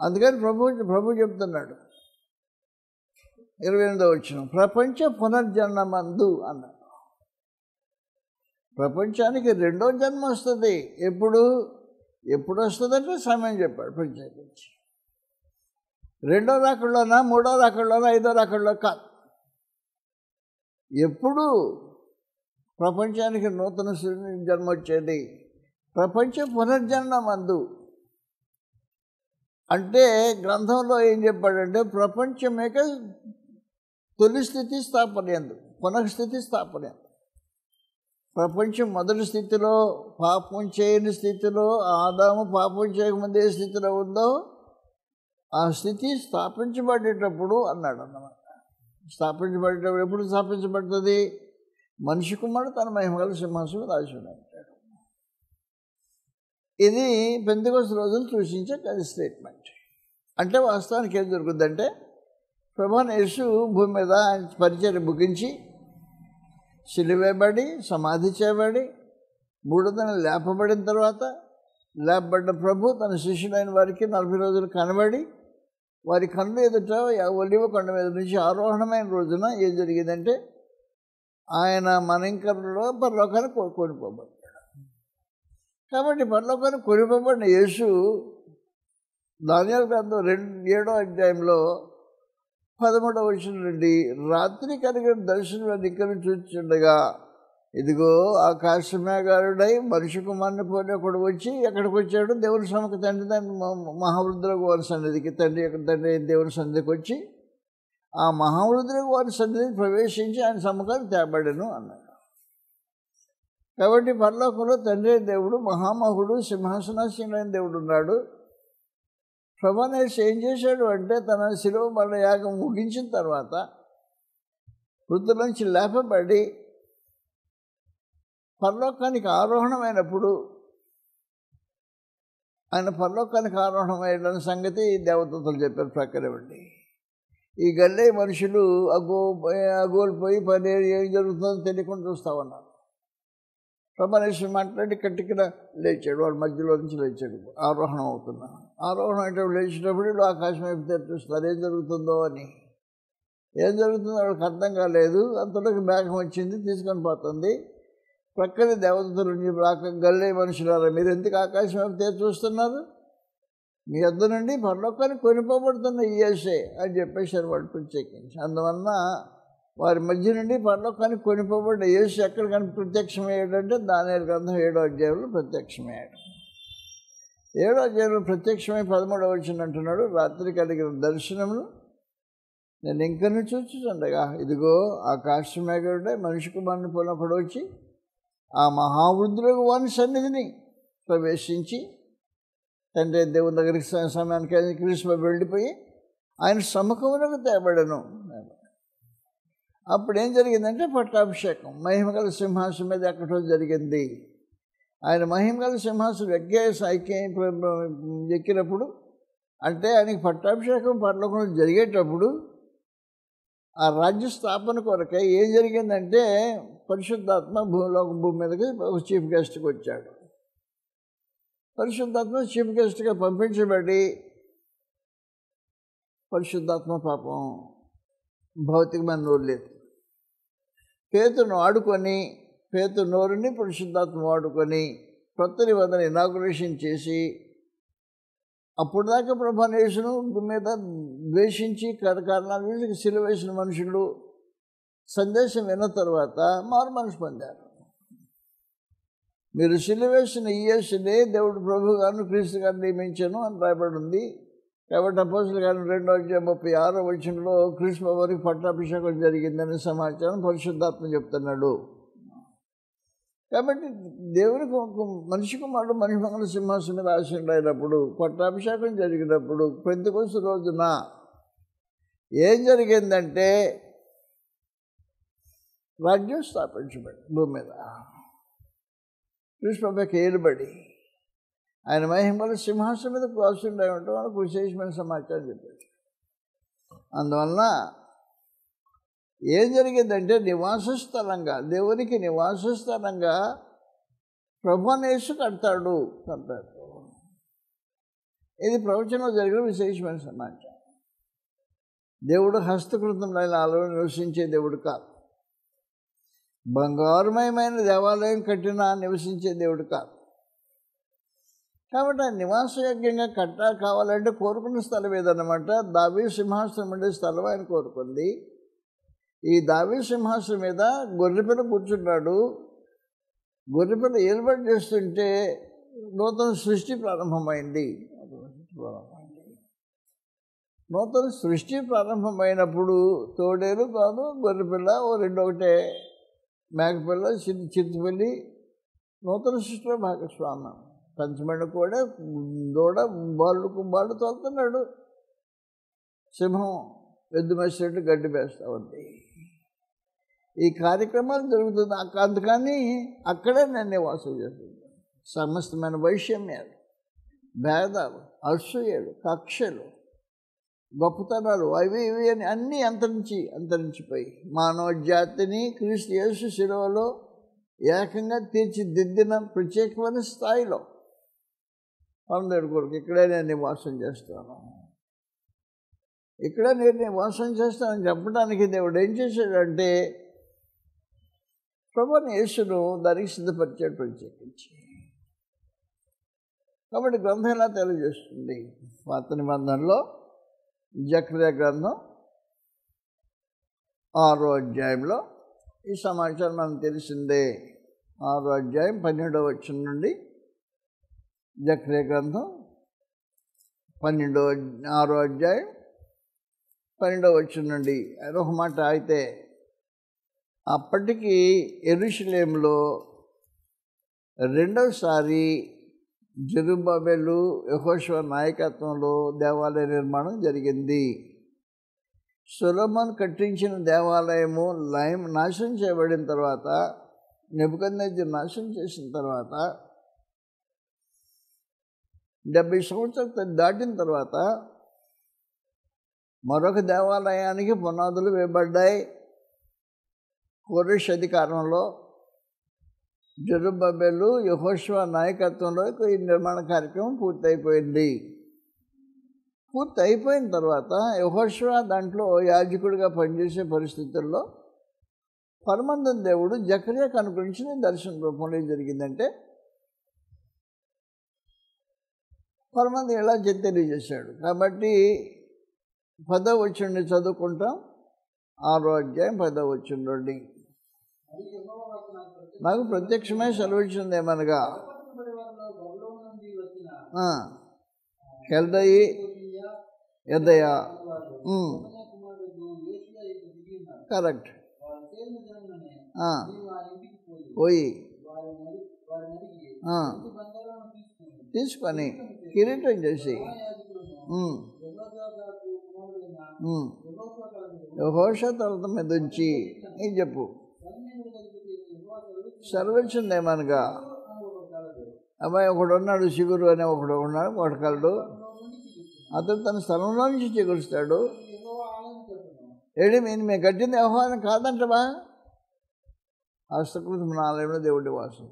అందుకని ప్రభు చెప్తున్నాడు 28వ వచనం, ప్రపంచ పునర్జన్మందు అన్నాడు. ప్రపంచానికి రెండో జన్మ వస్తుంది. ఎప్పుడు వస్తుందంటే సమయం చెప్పాడు ప్రత్యేకించి. రెండో రాకడలోనా, మూడో రాకడలోనా, ఐదో రాకడలో కాదు. ఎప్పుడు ప్రపంచానికి నూతన జన్మ వచ్చేది? ప్రపంచ పునర్జన్మందు అంటే గ్రంథంలో ఏం చెప్పాడంటే ప్రపంచమేక తొలి స్థితి స్థాపనయందు, పునఃస్థితి స్థాపనయందు. ప్రపంచం మొదటి స్థితిలో, పాపం చేయని స్థితిలో, ఆదాము పాపం చేయకముందే స్థితిలో ఉందో ఆ స్థితి స్థాపించబడేటప్పుడు అన్నాడు అన్నమాట. స్థాపించబడేటప్పుడు ఎప్పుడు స్థాపించబడుతుంది? మనిషి కుమారుడు తన మహిమగల సింహాసనం మీద ఆశీనుడైనాడు. ఇది పెంతెకొస్తు రోజులు సూచించే అది స్టేట్మెంట్. అంటే వాస్తవానికి ఏం జరుగుతుందంటే ప్రభువైన యేసు భూమి మీద ఆయన పరిచర్య ముగించి సిలువేయబడి సమాధి చేయబడి 3 దినాలు లేపబడిన తర్వాత, లేపబడిన ప్రభు తన శిష్యులైన వారికి 40 రోజులు కనబడి వారి కళ్ళు ఎదుట ఒలివ కొండ మీద నుంచి ఆరోహణమైన రోజున ఏం జరిగిందంటే ఆయన మనంకరులో పరలోకానికి కొనిపోబడ్డాడు. కాబట్టి పరలోకానికి కొనిపోబడిన యేసు దానియేలు గ్రంథం 7వ అధ్యాయంలో 13వ వచనం నుండి, రాత్రి కలిగిన దర్శనం దిక్కును చూస్తుండగా ఇదిగో ఆకాశమేఘారుడై మనిషి కుమారుని పోలి ఒకడు వచ్చి ఎక్కడికి వచ్చాడు? దేవుని సముఖ తండ్రి దాని మహావృద్ధులకు వారి సన్నిధికి, తండ్రి దేవుని సన్నిధికి వచ్చి ఆ మహావృద్ధులకు వారి సన్నిధికి ప్రవేశించి ఆయన సముఖాన్ని తేబడెను అన్నాడు. కాబట్టి పరలోకంలో తండ్రి దేవుడు, మహామహుడు, సింహాసనాసీనుడైన దేవుడు ఉన్నాడు. ప్రభువైన యేసు ఏం చేశాడు అంటే తన శిలువ మరణ యాగం ముగించిన తర్వాత మృతుల నుంచి లేపబడి పరలోకానికి ఆరోహణమైనప్పుడు, ఆయన పరలోకానికి ఆరోహణమైన సంగతి దేవదూతలు చెప్పారు. ప్రక్కనేవండి, ఈ గల్లే మనుషులు అగోలిపోయి పని ఏం జరుగుతుందో తెలియకుండా చూస్తూ ఉన్నారు. ప్రభువైన యేసు మాట్లాడి కట్టికిన లేచాడు, వాడి మధ్యలో నుంచి లేచాడు. ఆరోహణం అవుతున్నాను. ఆరోహణం అంటే లేచినప్పుడు ఆకాశం వైపు తెరుస్తారు ఏం జరుగుతుందో అని. ఏం జరుగుతుందో వాళ్ళకి అర్థం కాలేదు. అంతలోకి మేఘం వచ్చింది, తీసుకొని పోతుంది. ప్రక్కనే దేవదూతలు గల్లే మనుషులారా, మీరు ఎందుకు ఆకాశం వైపు తెరి చూస్తున్నారు? మీ వద్ద నుండి పరలోకానికి కొనిపోబడుతున్న ఈ యేసే అని చెప్పేశారు వాడు ప్రత్యేకించి. అందువలన వారి మధ్య నుండి పరలోకానికి కొనిపోబడ్డ యేసు ఎక్కడ ప్రత్యక్షమయ్యాడంటే దానియేలు గ్రంథం 7వ అధ్యాయంలో ప్రత్యక్షమయ్యాడు. 7వ అధ్యాయంలో ప్రత్యక్షమై 13వ వచనం అంటున్నాడు, రాత్రి కలిగిన దర్శనమును నేను ఇంకను చూస్తుండగా ఇదిగో ఆకాశమేఘారుడై మనిషి కుమారుని పోలినప్పుడు వచ్చి ఆ మహావృద్ధులకు వాని సన్నిధిని ప్రవేశించి తండ్రి దేవుని దగ్గరికి సమయానికి క్రీస్తు వెళ్ళిపోయి ఆయన సముఖమునకు తేబడెను. అప్పుడు ఏం జరిగిందంటే పట్టాభిషేకం మహిమగల సింహాసనం మీద ఎక్కడో జరిగింది. ఆయన మహిమగల సింహాసనం ఎక్కినప్పుడు అంటే ఆయనకి పట్టాభిషేకం పరలోకంలో జరిగేటప్పుడు ఆ రాజ్య స్థాపన కొరకై ఏం జరిగిందంటే పరిశుద్ధాత్మ భూమి మీదకి ఒక చీఫ్ గెస్ట్కి వచ్చాడు. పరిశుద్ధాత్మ చీఫ్ గెస్ట్గా పంపించబడి పరిశుద్ధాత్మ పాపం భౌతికమైన నోరు లేదు. పేతురును వాడుకొని పేతురు నోరుని పరిశుద్ధాత్మ వాడుకొని కొత్త నిబంధన ఇనాగురేషన్ చేసి అప్పుడు దాకా ప్రభువైన యేసును మీద ద్వేషించి కారణాల వీళ్ళకి సిలువ వేసిన మనుషులు సందేశం విన్న తర్వాత మారు మనసు పొందారు. మీరు సిలువ వేసిన ఈ యేసునే దేవుడు ప్రభు గారిని క్రీస్తు గారిని నియమించాను అని రాయబడి ఉంది. కాబట్టి అపోస్తలుల కార్యం 2వ అధ్యాయం 36వ వచనంలో క్రీస్తు వారికి పట్టాభిషేకం జరిగిందనే సమాచారం పరిశుద్ధాత్మ చెప్తున్నాడు. కాబట్టి దేవునికి మనిషి కుమారుడు మహిమగల సింహాసనం మీద ఆసీనుడైనప్పుడు పట్టాభిషేకం జరిగినప్పుడు పెంతెకొస్తు రోజున ఏం జరిగిందంటే రాజ్యం స్థాపించబడి భూమి మీద క్రీస్తు ప్రభువుకి ఏలుబడి ఆయన మహిమల సింహాసనం మీద కూర్చుండే ఉండటం వాళ్ళకు విశేషమైన సమాచారం చెప్పాడు. అందువలన ఏం జరిగిందంటే నివాస స్థలంగా, దేవునికి నివాస స్థలంగా ప్రభువుని యేసు కడతాడు. ఇది ప్రవచనంలో జరిగిన విశేషమైన సమాచారం. దేవుడు హస్తకృతంలో ఆలో నివసించే దేవుడు కాదు. బంగారుమయమైన దేవాలయం కట్టినా నివసించే దేవుడు కాదు. కాబట్టి ఆ నివాసయోగ్యంగా కావాలంటే కోరుకున్న స్థలం ఏదన్నమాట. దావీదు సింహాసనం ఉండే స్థలం ఆయన కోరుకుంది. ఈ దావీదు సింహాసనం మీద గొర్రెపిల్ల కూర్చున్నాడు. గొర్రెపిల్ల ఏర్పాటు చేస్తుంటే నూతన సృష్టి ప్రారంభమైంది. నూతన సృష్టి ప్రారంభమైనప్పుడు తోడేలు కాదు, గొర్రెపిల్ల, ఓ రెండు ఒకటే, మేకపిల్ల, చిరుతపిల్లి నూతన సృష్టిలో భాగస్వామ్యం. పంచమణ కూడా దూడ బాళ్ళు తోలుతున్నాడు. సింహం ఎద్దు మేసినట్టు గడ్డి వేస్తూ ఉంది. ఈ కార్యక్రమాలు జరుగుతుంది. అందుకని అక్కడే నేను నివాసం చేస్తుంది. సమస్తమైన వైషమ్యాలు, భేదాలు, అసూయలు, కక్షలు, గొప్పతనాలు అవి ఇవి అని అన్నీ అంతరించిపోయి మానవ జాతిని క్రీస్తు యేసు శిలువలో ఏకంగా తీర్చిదిద్దిన ప్రత్యేకమైన స్థాయిలో పరమదేవుడి కొరకు ఇక్కడే నేను నివాసం చేస్తాను, ఇక్కడే నేను నివాసం చేస్తానని చెప్పడానికి దేవుడు ఏం చేశాడంటే ప్రభువుని యేసును దానికి సిద్ధపరిచాడు ప్రత్యేకించి. కాబట్టి గ్రంథం ఎలా తెలియజేస్తుంది? పాత నిబంధనలో జకర్యా గ్రంథం 6వ అధ్యాయంలో ఈ సమాచారం మనకు తెలిసిందే. 6వ అధ్యాయం 12వ వచనం నుండి జకర్యా గ్రంథం 6వ అధ్యాయం 12వ వచనం నుండి ఒక మాట. అయితే అప్పటికి యెరూషలేములో రెండవసారి జెరుబ్బాబెలు యెహోషువ నాయకత్వంలో దేవాలయ నిర్మాణం జరిగింది. సొలొమోను కట్టించిన దేవాలయము నాశనం చేయబడిన తర్వాత, నెబుకద్నెజర్ నాశనం చేసిన తర్వాత 70 సంవత్సరాలు దాటిన తర్వాత మరొక దేవాలయానికి పునాదులు వేయబడ్డాయి. కోరెష్ అధికారంలో జెరుబ్బాబెలు యెహోషువ నాయకత్వంలో ఈ నిర్మాణ కార్యక్రమం పూర్తయిపోయింది. పూర్తయిపోయిన తర్వాత యెహోషువ దాంట్లో యాజకుడిగా పనిచేసే పరిస్థితుల్లో పరమందం దేవుడు జకర్యాకు అనుగ్రహించిన దర్శన రూపంలో ఏం జరిగిందంటే పరమందం ఎలా తెలియజేశాడు. కాబట్టి 10వ వచనం చదువుకుంటాం. 6వ అధ్యాయం 10వ వచనం నుండి. నాకు ప్రత్యక్షమై సెలవిచ్చింది ఏమనగా, హెల్దయి ఎదయ కరెక్ట్ పోయి తీసుకొని కిరీటం చేసి యెహోషువ తల మీద ఉంచి ఏం చెప్పు సెలవిచ్చింది ఏమనగా, అబ్బాయి ఒకడు ఉన్నాడు, చిగురు అనే ఒకడు ఉన్నాడు, కొడకలడు, అతను తన స్థలంలో నుంచి చిగురుస్తాడు. ఏడి మేము కట్టింది యెహోవా కాదంటవా? హస్తకృతమైన ఆలయంలో దేవుడి వాసం.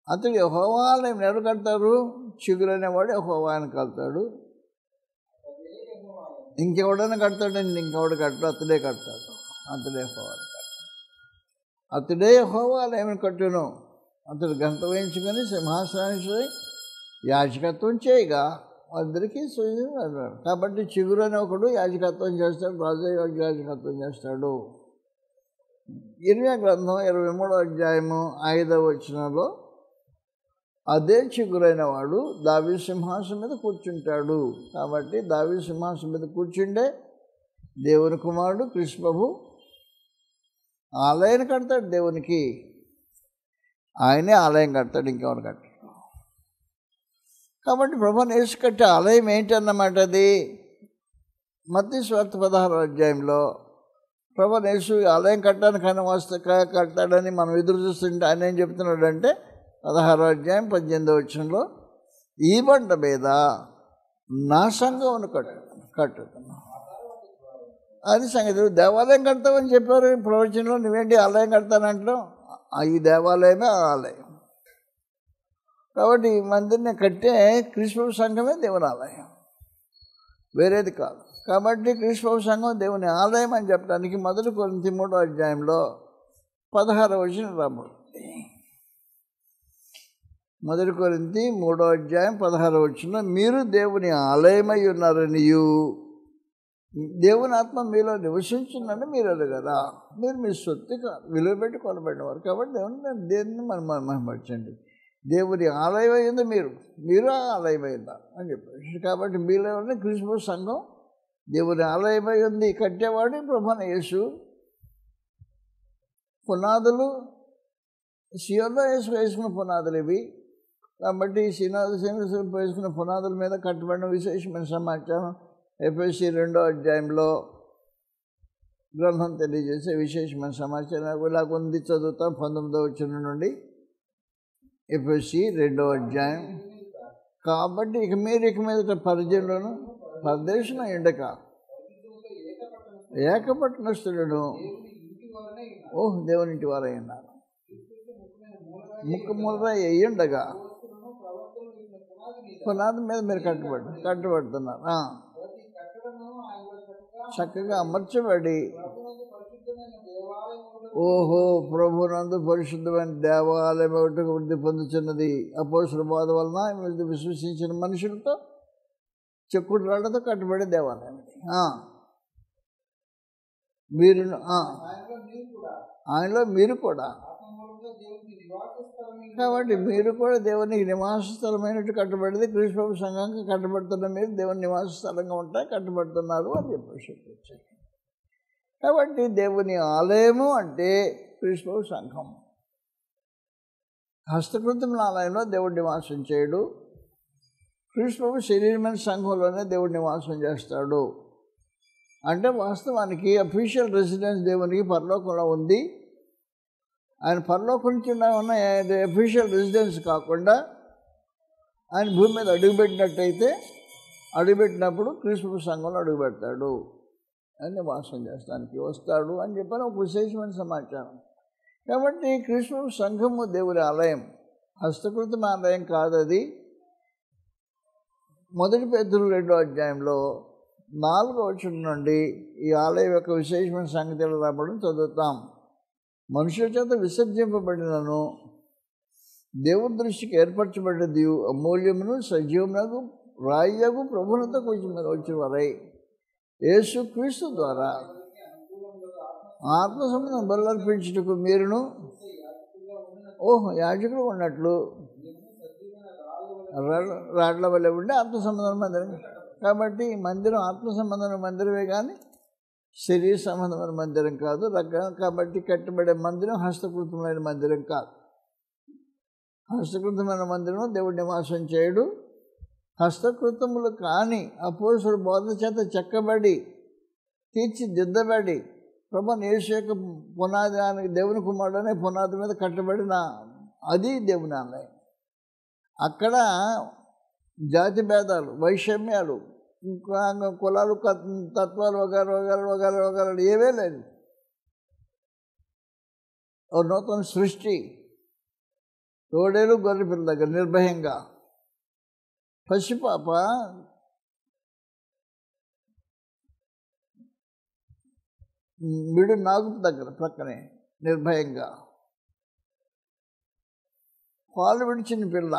అతడు యెహోవా ఆలయం ఎవరు కడతారు? చిగురు అనేవాడు యెహోవా అని కడతాడు. ఇంకెవడైనా కడతాడండి, ఇంకెవడు కట్టడు, అతడే కడతాడు. అతడే యెహోవా, అతడే యెహోవా ఆలయం కట్టును. అతడు గంట వేయించుకొని సింహాసనానికి యాజకత్వం చేయగా అందరికీ సూచన. కాబట్టి చిగురు అనే ఒకడు యాజకత్వం చేస్తాడు, రాజు యాజకత్వం చేస్తాడు. ఇర్మియా గ్రంథం 23వ అధ్యాయము 5వ వచనంలో అదే చిగురైన వాడు దావీదు సింహాసనం మీద కూర్చుంటాడు. కాబట్టి దావీదు సింహాసనం మీద కూర్చుండే దేవుని కుమారుడు క్రీస్తు ప్రభు ఆలయాన్ని కడతాడు. దేవునికి ఆయనే ఆలయం కడతాడు, ఇంకెవరు కట్టాడు. కాబట్టి ప్రభువుని యేసు కట్టే ఆలయం ఏంటి అన్నమాట? అది మత్తయి సువార్త 16వ అధ్యాయంలో ప్రభువుని యేసు ఆలయం కట్టడానికైనా కడతాడని మనం ఎదురు చూస్తుంటే ఆయన ఏం చెప్తున్నాడంటే 16వ అధ్యాయం 18వ వచనంలో ఈ బండ మీద నా సంఘమును కట్టుతున్నాను. అది సంగతి. దేవాలయం కడతామని చెప్పారు ప్రవచనంలో, నువ్వేంటి ఆలయం కడతానంటావు? ఈ దేవాలయమే ఆలయం. కాబట్టి ఈ మందిర్ని కట్టే క్రీస్తు సంఘమే దేవుని ఆలయం, వేరేది కాదు. కాబట్టి క్రీస్తు సంఘం దేవుని ఆలయం అని చెప్పడానికి 1 కొరింథీ 3వ అధ్యాయంలో 16వ వచనం రాబోతుంది. 1 కొరింథీ 3వ అధ్యాయం 16వ వచనంలో మీరు దేవుని ఆలయమై ఉన్నారనియు దేవుని ఆత్మ మీలో నివసించిందని మీరు అడగరా. మీరు మీ సొత్తు కాదు, విలువ పెట్టి కొనబడినవారు. కాబట్టి దేవుని మనం మహిమపరచండి. దేవుని ఆలయం అయింది మీరు ఆలయమైందా అని చెప్పారు. కాబట్టి మీలో ఉన్న క్రీస్తు సంఘం దేవుని ఆలయమై ఉంది. కట్టేవాడు ప్రభువైన యేసు. పునాదులు సియోనులో వేసుకున్న పునాదులు ఇవి. కాబట్టి వేసుకున్న పునాదుల మీద కట్టబడిన విశేషమైన సమాచారం ఎఫెసీ 2వ అధ్యాయంలో గ్రంథం తెలియజేసే విశేషమైన సమాచారం ఇలా ఉంది. చదువుతాం 19వ వచనం నుండి. ఎఫెసీ 2వ అధ్యాయం. కాబట్టి ఇక మీదట పరిచయంలోను పరదేశంలో ఎండక ఏకపట్టణస్థులను దేవుని ఇంటి వారై ఉన్నారు. ముక్కముల అయ్యుండగా పునాది మీద మీరు కట్టబడుతున్నారు. చక్కగా అమర్చబడి ప్రభునందు పరిశుద్ధమైన దేవాలయం ఒకటి వృద్ధి పొందుతున్నది. అపోస్తలుల బోధ వలన వీళ్ళు విశ్వసించిన మనుషులతో చెక్కుడు రాళ్లతో కట్టబడే దేవాలయం. మీరు ఆయనలో మీరు కూడా, కాబట్టి మీరు కూడా దేవునికి నివాస స్థలమైనట్టు కట్టబడింది. క్రీస్తు సంఘానికి కట్టబడుతున్న మీరు దేవుని నివాస స్థలంగా ఉంటాయి, కట్టబడుతున్నారు అని చెప్పేసి. కాబట్టి దేవుని ఆలయము అంటే క్రీస్తు సంఘం. హస్తకృతముల ఆలయంలో దేవుడు నివాసం చేయడు. క్రీస్తు శరీరమైన సంఘంలోనే దేవుడు నివాసం చేస్తాడు. అంటే వాస్తవానికి అఫీషియల్ రెసిడెన్స్ దేవునికి పరలోకంలో ఉంది. ఆయన పరలోకం నుంచి ఉన్న అఫీషియల్ రెసిడెన్స్ కాకుండా ఆయన భూమి మీద అడుగుపెట్టినప్పుడు క్రీస్తు సంఘంలో అడుగుపెడతాడు, అని నివాసం చేస్తానికి వస్తాడు అని చెప్పని ఒక విశేషమైన సమాచారం. కాబట్టి క్రీస్తు సంఘము దేవుని ఆలయం, హస్తకృతం ఆలయం కాదు అది. 1 పేతురు 2వ అధ్యాయంలో 4వ వచనం నుండి ఈ ఆలయం యొక్క విశేషమైన సంగతులు రాబడి చదువుతాం. మనుషుల చేత విసర్జింపబడినను దేవుని దృష్టికి ఏర్పరచబడ్డది అమూల్యమును సజీవమునకు రాయ్యకు ప్రభువులతో వచ్చిన వారై యేసు క్రీస్తు ద్వారా ఆత్మ సంబంధం బలర్పించుటకు మీరును యాజకులు ఉన్నట్లు రాళ్ల వల్ల ఉండి ఆత్మ సంబంధం మందిరం. కాబట్టి ఈ మందిరం ఆత్మ సంబంధమైన మందిరమే కానీ శరీర సంబంధమైన మందిరం కాదు. కాబట్టి కట్టబడే మందిరం హస్తకృతమైన మందిరం కాదు. హస్తకృతమైన మందిరం దేవుడు నివాసం చేయడు. హస్తకృతములు కానీ అపోస్తలుల బోధ చేత చెక్కబడి తీర్చిదిద్దబడి ప్రభువైన యేసు యొక్క పునాది దేవుని కుమారుడు అనే పునాది మీద కట్టబడిన అది దేవుని ఆలయం. అక్కడ జాతి భేదాలు, వైషమ్యాలు, కులాలు, తత్వాలు వగేరా ఏవే లేదు. ఓ నూతన సృష్టి. తోడేలు గొర్రెపిల్ల దగ్గర నిర్భయంగా, పసిపాప మిడు నాగు దగ్గర ప్రక్కనే నిర్భయంగా, పాలు విడిచిన పిల్ల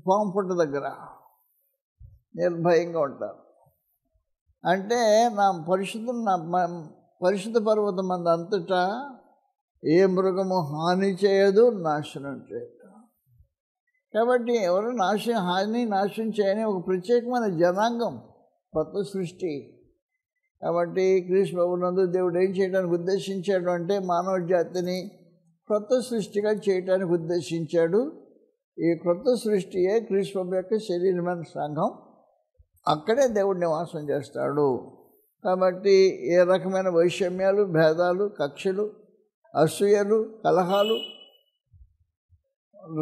పాము పుట్ట దగ్గర నిర్భయంగా ఉంటారు. అంటే నా పరిశుద్ధ పర్వతం అంతటా ఏ మృగము హాని చేయదు, నాశనం చేయదు. కాబట్టి ఎవరు నాశనం చేయని ఒక ప్రత్యేకమైన జనాంగం, కొత్త సృష్టి. కాబట్టి క్రీస్తు ప్రభువునందు దేవుడు ఏం చేయడానికి ఉద్దేశించాడు అంటే మానవ జాతిని కొత్త సృష్టిగా చేయడానికి ఉద్దేశించాడు. ఈ కొత్త సృష్టియే క్రీస్తు ప్రభు యొక్క శరీరమైన సంఘం. అక్కడే దేవుడు నివాసం చేస్తాడు. కాబట్టి ఏ రకమైన వైషమ్యాలు, భేదాలు, కక్షలు అసూయలు, కలహాలు,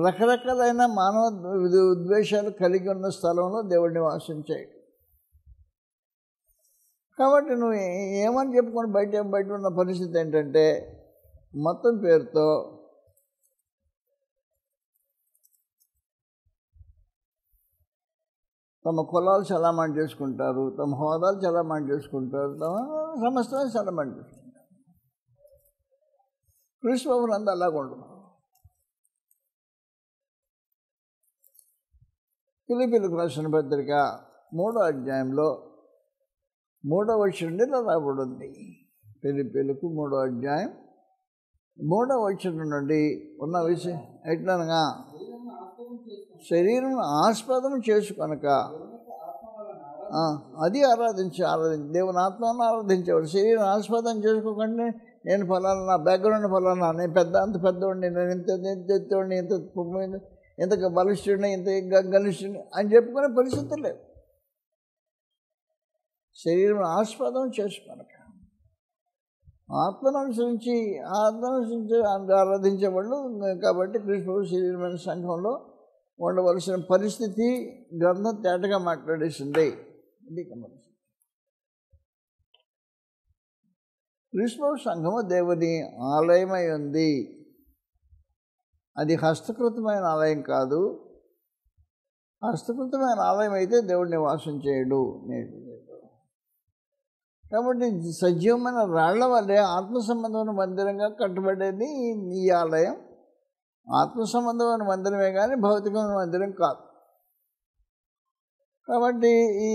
రకరకాలైన మానవ ఉద్వేషాలు కలిగి ఉన్న స్థలంలో దేవుడు నివాసించాడు. కాబట్టి నువ్వు ఏమని చెప్పుకొని బయట ఉన్న పరిస్థితి ఏంటంటే, మొత్తం పేరుతో తమ కులాలు చలామణి చేసుకుంటారు, తమ హోదాలు చలామణి చేసుకుంటారు, తమ సమస్తమే చలామణి చేసుకుంటారు. క్రీస్తు ప్రభువునందు అలాగుండదు. ఫిలిప్పీయులకు రాసిన పత్రిక 3వ అధ్యాయంలో 3వ వచనం నుండి ఇలా రాబడింది. ఫిలిప్పీయులకు 3వ అధ్యాయం 3వ వచనం నుండి ఉన్న విషయం ఎట్లనగా, శరీరం ఆస్పదం చేసుకొనక అది ఆరాధించి దేవుని ఆత్మను ఆరాధించేవాడు. శరీరం ఆస్పదం చేసుకోకండి, నేను ఫలానా, నా బ్యాక్గ్రౌండ్ ఫలానా, నేను అంత పెద్దవాడిని, నేను ఇంత ఎత్తేవాడిని, ఇంత బలిష్ఠుడిని, ఇంత గలిష్ఠుడిని అని చెప్పుకునే పరిస్థితి లేవు. శరీరం ఆస్పదం చేసుకోనక ఆత్మను అనుసరించి ఆరాధించేవాళ్ళు. కాబట్టి క్రీస్తు శరీరమైన సంఘంలో ఉండవలసిన పరిస్థితి గ్రంథం తేటగా మాట్లాడేసింది. ఇది గమనించండి. క్రీస్తు సంఘము దేవుని ఆలయమై ఉంది. అది హస్తకృతమైన ఆలయం కాదు. హస్తకృతమైన ఆలయం అయితే దేవుడు నివాసం చేయడు. కాబట్టి సజీవమైన రాళ్ల వల్లే ఆత్మ సంబంధమైన మందిరంగా కట్టబడేది ఈ ఆలయం. ఆత్మ సంబంధమైన మందిరమే కానీ భౌతికమైన మందిరం కాదు. కాబట్టి ఈ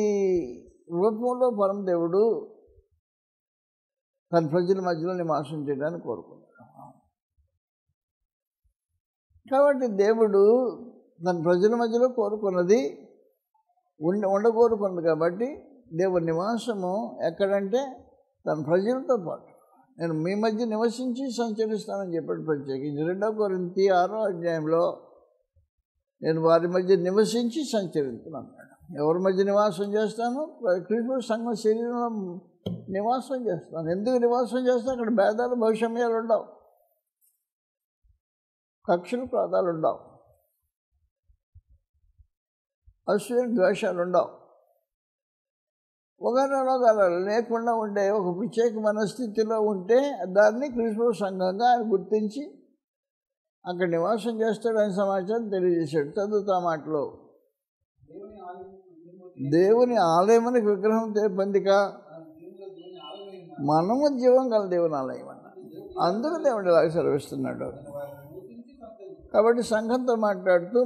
రూపంలో పరమదేవుడు తన ప్రజల మధ్యలో నివాసం చేయడానికి కోరుకున్నాడు. కాబట్టి దేవుడు తన ప్రజల మధ్యలో కోరుకున్నది ఉండకోరుకున్నది. కాబట్టి దేవుని నివాసము ఎక్కడంటే తన ప్రజలతో పాటు నేను మీ మధ్య నివసించి సంచరిస్తానని చెప్పాడు. ప్రత్యేకించి 2 కొరింథీ 6వ అధ్యాయంలో నేను వారి మధ్య నివసించి సంచరిస్తున్నాను. ఎవరి మధ్య నివాసం చేస్తాను? క్రీస్తు సంఘం శరీరంలో నివాసం చేస్తాను. ఎందుకు నివాసం చేస్తాను? అక్కడ భేదాలు, భవిష్యమ్యాలు ఉండవు, కక్షలు, క్రోధాలు ఉండవు, అసూయ ద్వేషాలు ఉండవు. ఒకరినొకరు లేకుండా ఉండే ఒక ప్రత్యేకమైన స్థితిలో ఉంటే దాన్ని క్రీస్తు సంఘంగా ఆయన గుర్తించి అక్కడ నివాసం చేస్తాడని సమాచారం తెలియజేశాడు. చదువుతా మాటలో, దేవుని ఆలయమని విగ్రహం పొందిక మనము జీవం గల దేవుని ఆలయం అన్న. అందుకు దేవుడు ఇలాగ సెలవిస్తున్నాడు. కాబట్టి సంఘంతో మాట్లాడుతూ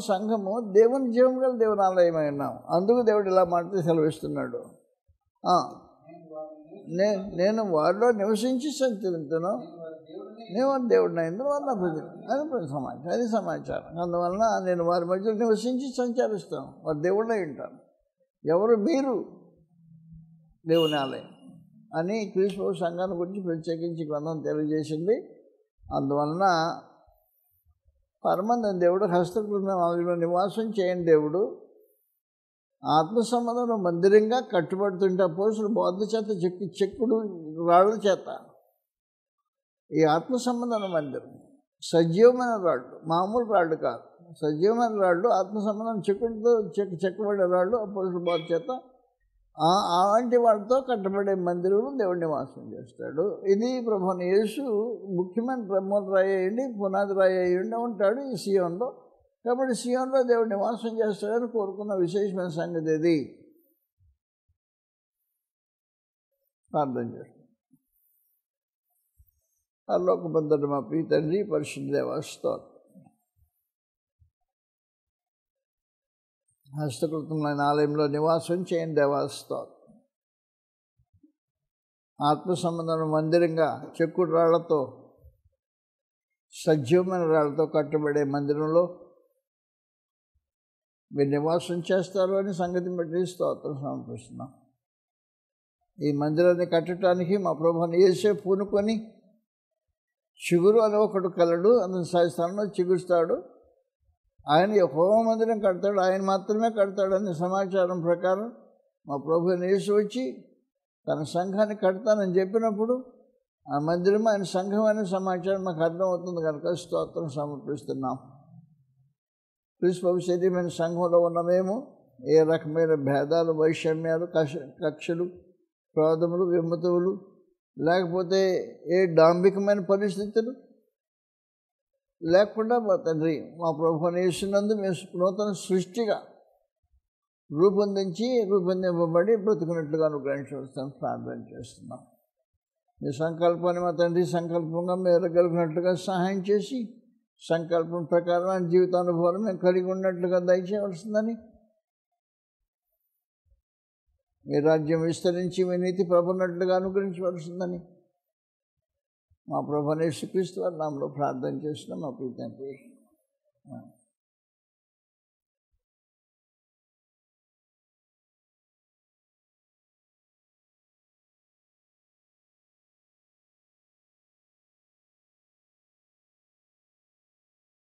సంఘము దేవుని జీవం గల దేవుని ఆలయమై ఉన్నాం. అందుకు దేవుడు ఇలా మాట్లాడి సెలవిస్తున్నాడు. నేను వారిలో నివసించి సంచరించును, నేను దేవుడిని అయింది వాళ్ళ ప్రజలు. అది సమాచారం. అందువలన నేను వారి మధ్యలో నివసించి సంచరిస్తాను, వారి దేవుడిని ఉంటాను. ఎవరు? మీరు దేవుని ఆలయం అని క్రీస్తు సంఘాన్ని గురించి ప్రత్యేకించి గ్రంథం తెలియజేసింది. అందువలన పరమందం దేవుడు హస్తకృత నివాసం చేయని దేవుడు ఆత్మ సంబంధంలో మందిరంగా కట్టుబడుతుంటే అపోస్తలుల బోధ చేత చెక్కుడు రాళ్ళ చేత ఈ ఆత్మ సంబంధమైన మందిరం సజీవమైన రాళ్ళు, మామూలు రాళ్ళు కాదు, సజీవమైన రాళ్ళు, ఆత్మ సంబంధం చెక్కుడుతో చెక్కబడే రాళ్ళు అపోస్తలుల బోధ చేత అలాంటి వాళ్ళతో కట్టబడే మందిరంలో దేవుడు నివాసం చేస్తాడు. ఇది ప్రభువైన యేసు ముఖ్యమైన ప్రమోద రాయి అయ్యండి, పునాది రాయి అయ్యండి ఉంటాడు ఈ సియోన్లో. కాబట్టి సియోన్లో దేవుడు నివాసం చేస్తాడని కోరుకున్న విశేషమైన సంగతి ఇది. ప్రార్థన చేస్తాం. పరలోకమందున్న మా ప్రియ తండ్రి, పరిశుద్ధ దేవా స్తోత్రం. హస్తకృతమైన ఆలయంలో నివాసం చేయని దేవా స్తోత్రం. ఆత్మ సంబంధమైన మందిరంగా చెక్కుడు రాళ్లతో, సజీవమైన రాళ్లతో కట్టబడే మందిరంలో మీరు నివాసం చేస్తారు అని సంగతిని బట్టి స్తోత్రం సమర్పిస్తున్నాం. ఈ మందిరాన్ని కట్టడానికి మా ప్రభువుని యేసే పూనుకొని చిగురు అని ఒకడు కలడు, అతని స్థానంలో చిగురుస్తాడు. ఆయన యెహోవా మందిరం కడతాడు, ఆయన మాత్రమే కడతాడని సమాచారం ప్రకారం మా ప్రభువుని యేసు వచ్చి తన సంఘాన్ని కడతానని చెప్పినప్పుడు ఆ మందిరం ఆయన సంఘం అనే సమాచారం మాకు అర్థమవుతుంది కనుక స్తోత్రం సమర్పిస్తున్నాం. క్రీస్తు శరీరమైన సంఘంలో ఉన్న మేము ఏ రకమైన భేదాలు, వైషమ్యాలు, కక్షలు, క్రోధములు, విమతువులు, లేకపోతే ఏ డాంబికమైన పరిస్థితులు లేకుండా మా తండ్రి మా ప్రభువుని యేసునందు మేము నూతన సృష్టిగా రూపొందింపబడి బ్రతుకున్నట్లుగా అనుగ్రహించవలసిన ప్రార్థన చేస్తున్నాం. మీ సంకల్పాన్ని మా తండ్రి సంకల్పంగా మేము ఎరగలిగినట్లుగా సహాయం చేసి సంకల్పం ప్రకారమైన జీవితానుభవాలు మేము కలిగి ఉన్నట్లుగా దయచేయవలసిందని, మీ రాజ్యం విస్తరించి మీ నీతి ప్రభున్నట్లుగా అనుగ్రహించవలసిందని మా ప్రభువైన యేసుక్రీస్తు వారి నామములో ప్రార్థన చేస్తున్నాం మా ప్రియ తండ్రి.